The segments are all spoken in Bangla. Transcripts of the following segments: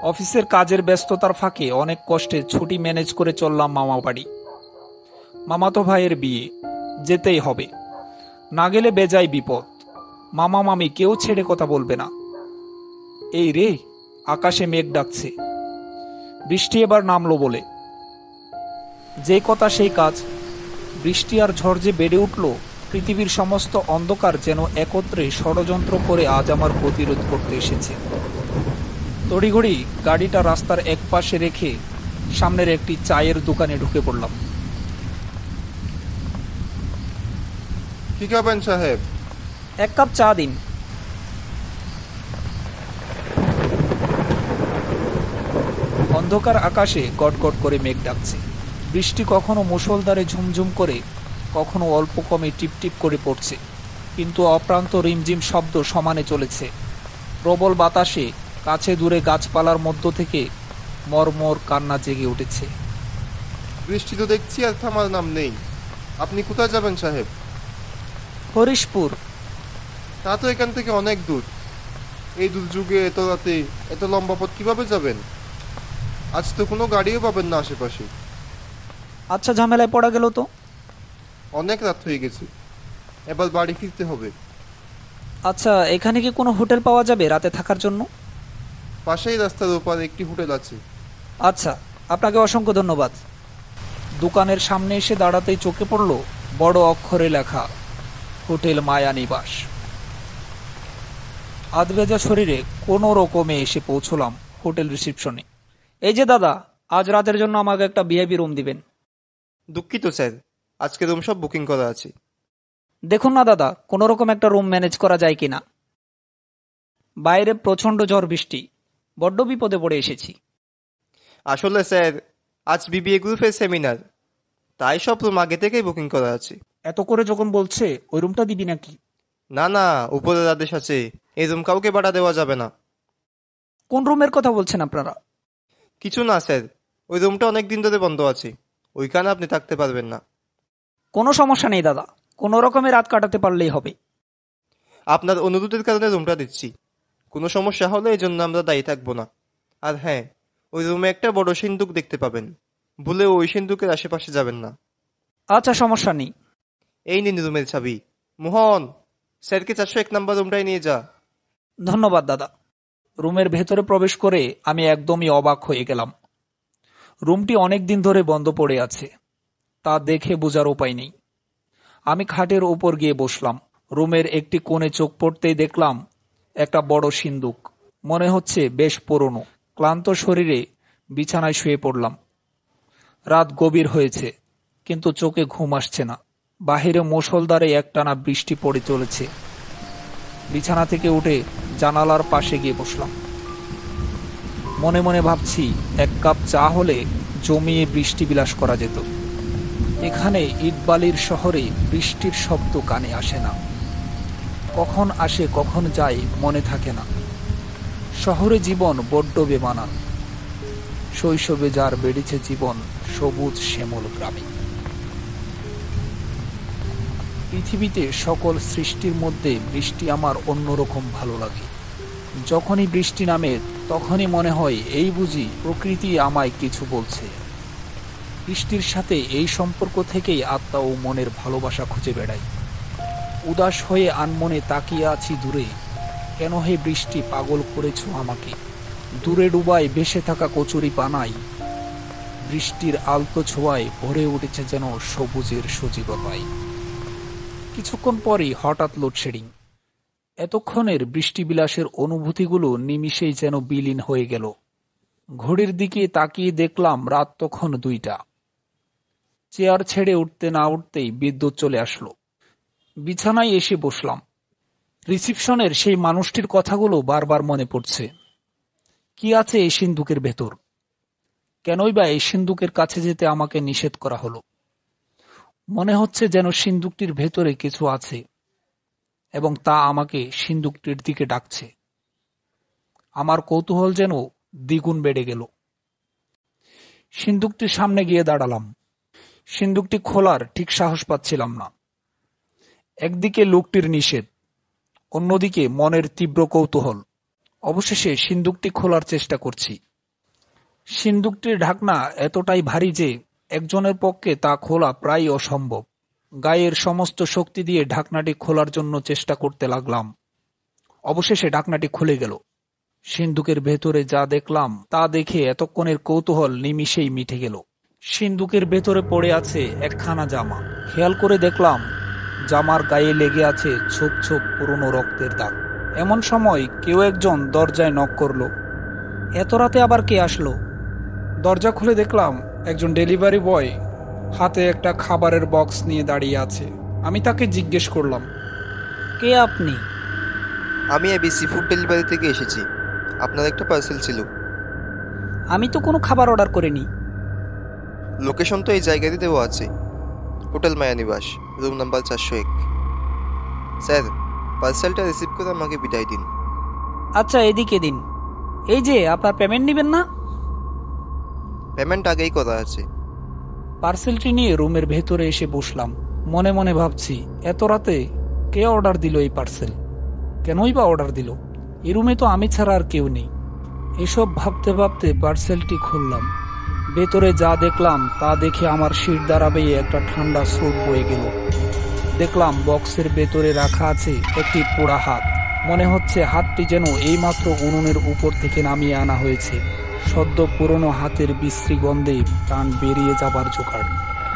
অফিসের কাজের ব্যস্ততার ফাঁকে অনেক কষ্টে ছুটি ম্যানেজ করে চললাম মামা বাড়ি। মামাতো ভাইয়ের বিয়ে, যেতেই হবে, না গেলে বেজায় বিপদ। মামা মামি কেউ ছেড়ে কথা বলবে না। এই রে, আকাশে মেঘ ডাকছে, বৃষ্টি এবার নামলো বলে। যে কথা সেই কাজ। বৃষ্টি আর ঝড় যে বেড়ে উঠল, পৃথিবীর সমস্ত অন্ধকার যেন একত্রে ষড়যন্ত্র করে আজ আমার প্রতিরোধ করতে এসেছে। তড়িঘড়ি গাড়িটা রাস্তার এক পাশে রেখে সামনের একটি চায়ের দোকানে ঢুকে পড়লাম। কি খাবেন সাহেব? এক কাপ চা দিন। অন্ধকার আকাশে গটগট করে মেঘ ডাকছে। বৃষ্টি কখনো মুষলধারে ঝুমঝুম করে, কখনো অল্প কমে টিপটিপ করে পড়ছে, কিন্তু অপ্রান্ত রিমঝিম শব্দ সমানে চলেছে। প্রবল বাতাসে কাছে দূরে গাছপালার মধ্য থেকে মরমর কান্না জেগে উঠেছে। বৃষ্টি তো দেখছি আর থামার নাম নেই। আপনি কোথায় যাবেন সাহেব? হরিশপুর। তা তো এখান থেকে অনেক দূর। এই দুর্যোগে এত রাতে এত লম্বা পথ কিভাবে যাবেন? আজ তো কোনো গাড়িও পাবেন না আশেপাশে। আচ্ছা, ঝামেলায় পড়া গেল তো। অনেক রাত হয়ে গেছে, এবার বাড়ি ফিরতে হবে। আচ্ছা, এখানে কি কোনো হোটেল পাওয়া যাবে রাতে থাকার জন্য? পাশেই রাস্তার ওপারে একটি হোটেল আছে। আচ্ছা, আপনাকে অসংখ্য ধন্যবাদ। দোকানের সামনে এসে দাঁড়াতেই চোখে পড়ল বড় অক্ষরে লেখা হোটেল মায়া নিবাস। আধভেজা শরীরে কোনো রকমে এসে পৌঁছলাম হোটেল রিসিপশনে। এই যে দাদা, আজ রাতের জন্য আমাকে একটা ভিআইপি রুম দিবেন। দুঃখিত স্যার, আজকে রুম সব বুকিং করা আছে। দেখুন না দাদা, কোনো রকম একটা রুম ম্যানেজ করা যায় কিনা। বাইরে প্রচন্ড ঝড় বৃষ্টি, বড্ড বিপদে পড়ে এসেছি। আসলে স্যার, আজ বিবিএ গ্রুপের সেমিনার, তাই সব রুম আগে থেকেই বুকিং করা আছে। এত করে যখন বলছে, ওই রুমটা দিবি নাকি? না না, উপরের আদেশ আছে, এই রুম কাউকে ভাড়া দেওয়া যাবে না। কোন রুমের কথা বলছেন আপনারা? কিছু না স্যার, ওই রুমটা অনেক দিন ধরে বন্ধ আছে, ওইখানে আপনি থাকতে পারবেন না। কোনো সমস্যা নেই দাদা, কোনো রকমে রাত কাটাতে পারলেই হবে। আপনার অনুরোধের কারণে রুমটা দিচ্ছি, কোনো সমস্যা হলে এই জন্য আমরা দায়ী থাকবো না। আর হ্যাঁ, ওই রুমে একটা বড় সিন্দুক দেখতে পাবেন, ভুলেও ওই সিন্দুকের আশেপাশে যাবেন না। আচ্ছা, সমস্যা নেই। এই নিন রুমের চাবি। মোহন, স্যারকে 401 নম্বর রুমটাই নিয়ে যা। ধন্যবাদ দাদা। রুমের ভেতরে প্রবেশ করে আমি একদমই অবাক হয়ে গেলাম। রুমটি অনেক দিন ধরে বন্ধ পড়ে আছে, তা দেখে বোঝার উপায় নেই। আমি খাটের উপর গিয়ে বসলাম। রুমের একটি কোণে চোখ পড়তেই দেখলাম একটা বড় সিন্দুক, মনে হচ্ছে বেশ পুরনো। ক্লান্ত শরীরে বিছানায় শুয়ে পড়লাম। রাত গভীর হয়েছে, কিন্তু চোখে ঘুম আসছে না। বাহিরে মুষলধারে একটানা বৃষ্টি পড়ে চলেছে। বিছানা থেকে উঠে জানালার পাশে গিয়ে বসলাম। মনে মনে ভাবছি, এক কাপ চা হলে জমিয়ে বৃষ্টি বিলাস করা যেত। এখানে ইটবালির শহরে বৃষ্টির শব্দ কানে আসে না, কখন আসে কখন যায় মনে থাকে না। শহরে জীবন বড্ড বেমানান। শৈশবে যার বেড়েছে জীবন সবুজ শ্যামল গ্রামে। পৃথিবীতে সকল সৃষ্টির মধ্যে বৃষ্টি আমার অন্যরকম ভালো লাগে। যখনই বৃষ্টি নামে তখনই মনে হয় এই বুঝি প্রকৃতি আমায় কিছু বলছে। বৃষ্টির সাথে এই সম্পর্ক থেকেই আত্মা ও মনের ভালোবাসা খুঁজে বেড়াই। উদাস হয়ে আনমনে তাকিয়ে আছি দূরে। কেন হে বৃষ্টি পাগল করেছ আমাকে? দূরে ডুবায় ভেসে থাকা কচুরি পানাই বৃষ্টির আলতো ছোঁয়ায় ভরে উঠেছে যেন সবুজের সজীবতায়। কিছুক্ষণ পরই হঠাৎ লোডশেডিং। এতক্ষণের বৃষ্টিবিলাসের অনুভূতিগুলো নিমিষেই যেন বিলীন হয়ে গেল। ঘড়ির দিকে তাকিয়ে দেখলাম রাত তখন 2টা। চেয়ার ছেড়ে উঠতে না উঠতেই বিদ্যুৎ চলে আসলো। বিছানায় এসে বসলাম। রিসিপশনের সেই মানুষটির কথাগুলো বারবার মনে পড়ছে। কি আছে এই সিন্দুকের ভেতর? কেনই বা এই সিন্দুকের কাছে যেতে আমাকে নিষেধ করা হলো? মনে হচ্ছে যেন সিন্দুকটির ভেতরে কিছু আছে এবং তা আমাকে সিন্দুকটির দিকে ডাকছে। আমার কৌতূহল যেন দ্বিগুণ বেড়ে গেল। সিন্দুকটির সামনে গিয়ে দাঁড়ালাম। সিন্দুকটি খোলার ঠিক সাহস পাচ্ছিলাম না। একদিকে লোকটির নিষেধ, অন্যদিকে মনের তীব্র কৌতূহল। অবশেষে সিন্দুকটি খোলার চেষ্টা করছি। সিন্দুকটির ঢাকনা এতটাই ভারী যে একজনের পক্ষে তা খোলা প্রায় অসম্ভব। গায়ের সমস্ত শক্তি দিয়ে ঢাকনাটি খোলার জন্য চেষ্টা করতে লাগলাম। অবশেষে ঢাকনাটি খুলে গেল। সিন্দুকের ভেতরে যা দেখলাম তা দেখে এতক্ষণের কৌতূহল নিমিষেই মিটে গেল। সিন্দুকের ভেতরে পড়ে আছে একখানা জামা। খেয়াল করে দেখলাম জামার গায়ে লেগে আছে ছোপ ছোপ পুরনো রক্তের দাগ। এমন সময় কেউ একজন দরজায় নক করলো। এত রাতে আবার কে আসলো? দরজা খুলে দেখলাম একজন ডেলিভারি বয় হাতে একটা খাবারের বক্স নিয়ে দাঁড়িয়ে আছে। আমি তাকে জিজ্ঞেস করলাম, কে আপনি? আমি এবিসি ফুড ডেলিভারি থেকে এসেছি। আপনার একটা পার্সেল ছিল। আমি তো কোনো খাবার অর্ডার করিনি। লোকেশন তো এই জায়গাতে দেওয়া আছে, হোটেল মায়ানিবাস, রুম নাম্বার 401। স্যার, পার্সেলটা রিসিভ করে আমাকে বিদায় দিন। আচ্ছা, এদিকে দিন। এই যে আপনার পেমেন্ট নেবেন না? পেমেন্ট আগেই করা আছে। পার্সেলটি নিয়ে রুমের ভেতরে এসে বসলাম। মনে মনে ভাবছি, এত রাতে কে অর্ডার দিল এই পার্সেল? কেনই বা অর্ডার দিল? এই রুমে তো আমি ছাড়া আর কেউ নেই। এসব ভাবতে ভাবতে পার্সেলটি খুললাম। ভেতরে যা দেখলাম তা দেখে আমার শির দ্বারা বেয়ে একটা ঠান্ডা স্রোত বয়ে গেল। দেখলাম বক্সের ভেতরে রাখা আছে একটি পোড়া হাত। মনে হচ্ছে হাতটি যেন এইমাত্র উনুনের উপর থেকে নামিয়ে আনা হয়েছে। সদ্য পুরনো হাতের বিশ্রী গন্ধে প্রাণ বেরিয়ে যাবার জোগাড়।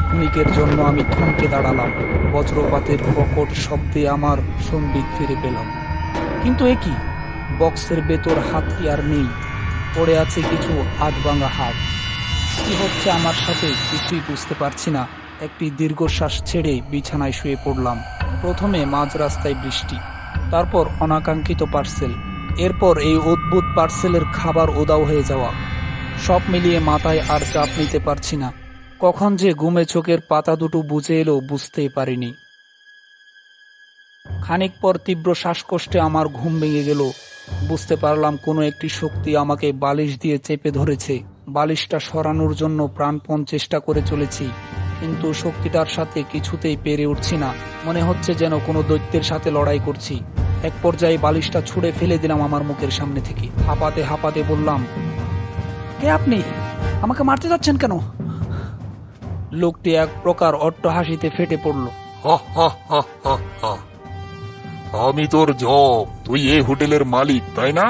ক্ষণিকের জন্য আমি থমকে দাঁড়ালাম। বজ্রপাতের প্রকট শব্দে আমার সম্বিত ফিরে পেলাম। কিন্তু এ কি? বক্সের ভেতর হাতটি আর নেই, পড়ে আছে কিছু আধভাঙা হাত। কি হচ্ছে আমার সাথে কিছুই বুঝতে পারছি না। একটি দীর্ঘশ্বাস ছেড়ে বিছানায় শুয়ে পড়লাম। প্রথমে মাঝ রাস্তায় বৃষ্টি, তারপর অনাকাঙ্ক্ষিত পার্সেল, এরপর এই অদ্ভুত পার্সেলের খাবার উধাও হয়ে যাওয়া। সব মিলিয়ে মাথায় আর চাপ নিতে পারছি না। কখন যে ঘুমে চোখের পাতা দুটো বুঝে এলো বুঝতেই পারিনি। খানিক পর তীব্র শ্বাসকষ্টে আমার ঘুম ভেঙে গেল। বুঝতে পারলাম কোনো একটি শক্তি আমাকে বালিশ দিয়ে চেপে ধরেছে। বালিশটা সরানোর জন্য প্রাণপণ চেষ্টা করে চলেছি, কিন্তু শক্তিটার সাথে কিছুতেই পেরে উঠছি না। মনে হচ্ছে যেন কোনো দৈত্যের সাথে লড়াই করছি। এক পর্যায়ে বালিশটা ছুঁড়ে ফেলে দিলাম আমার মুখের সামনে থেকে। হাঁপাতে হাঁপাতে বললাম, কে আপনি? আমাকে মারতে যাচ্ছেন কেন? লোকটি এক প্রকার অট্ট হাসিতে ফেটে পড়ল। আমি তোর জব, তুই এই হোটেলের মালিক, তাই না?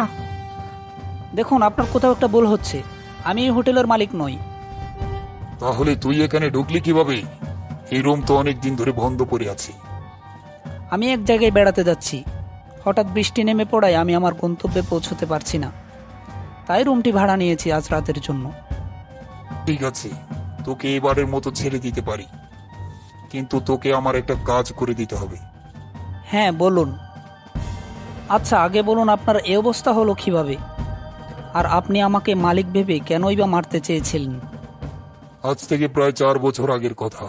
দেখুন, আপনার কোথাও একটা ভুল হচ্ছে। আমি এই হোটেলের মালিক নই। তাহলে তুই এখানে ঢুকলি কিভাবে? এই রুম তো অনেক দিন ধরে বন্ধ পড়ে আছে। আমি এক জায়গায় বেড়াতে যাচ্ছি। হঠাৎ বৃষ্টি নেমে পড়ায় আমি আমার গন্তব্যে পৌঁছতে পারছি না, তাই রুমটি ভাড়া নিয়েছি আজ রাতের জন্য। ঠিক আছে, তোকে এবারের মতো ছেড়ে দিতে পারি, কিন্তু তোকে আমার একটা কাজ করে দিতে হবে। হ্যাঁ, বলুন। আচ্ছা, আগে বলুন আপনার এই অবস্থা হলো কিভাবে, আর আপনি আমাকে মালিক ভেবে কেনই বা মারতে চেয়েছিলেন? আজ থেকে প্রায় 4 বছর আগের কথা।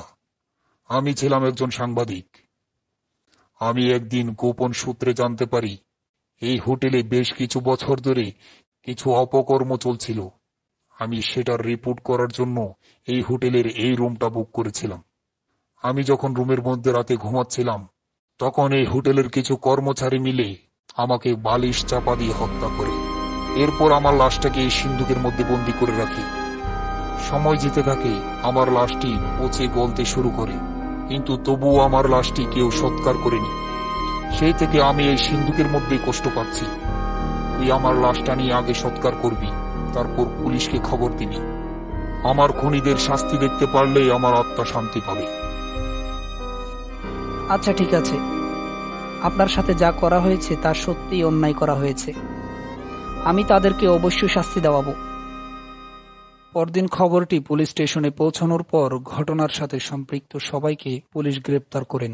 আমি ছিলাম একজন সাংবাদিক। আমি একদিন গোপন সূত্রে জানতে পারি এই হোটেলে বেশ কিছু বছর ধরে কিছু অপকর্ম চলছিল। আমি সেটার রিপোর্ট করার জন্য এই হোটেলের এই রুমটা বুক করেছিলাম। আমি যখন রুমের মধ্যে রাতে ঘুমাচ্ছিলাম, তখন এই হোটেলের কিছু কর্মচারী মিলে আমাকে বালিশ চাপা দিয়ে হত্যা করে। এরপর আমার লাশটাকে এই সিন্দুকের মধ্যে বন্দি করে রাখি। সময় যেতে থাকে, আমার লাশটি পচে গলতে শুরু করে, কিন্তু তবুও আমার লাশটি কেউ সৎকার করেনি। সেই থেকে আমি এই সিন্দুকের মধ্যেই কষ্ট পাচ্ছি। তুই আমার লাশটা নিয়ে আগে সৎকার করবি, তারপর পুলিশকে খবর দিবি। আমার খুনিদের শাস্তি দেখতে পারলেই আমার আত্মা শান্তি পাবে। আচ্ছা, ঠিক আছে। আপনার সাথে যা করা হয়েছে তা সত্যিই অন্যায় করা হয়েছে। আমি তাদেরকে অবশ্যই শাস্তি দেওয়াবো। পরদিন খবরটি পুলিশ স্টেশনে পৌঁছানোর পর ঘটনার সাথে সম্পৃক্ত সবাইকে পুলিশ গ্রেপ্তার করেন।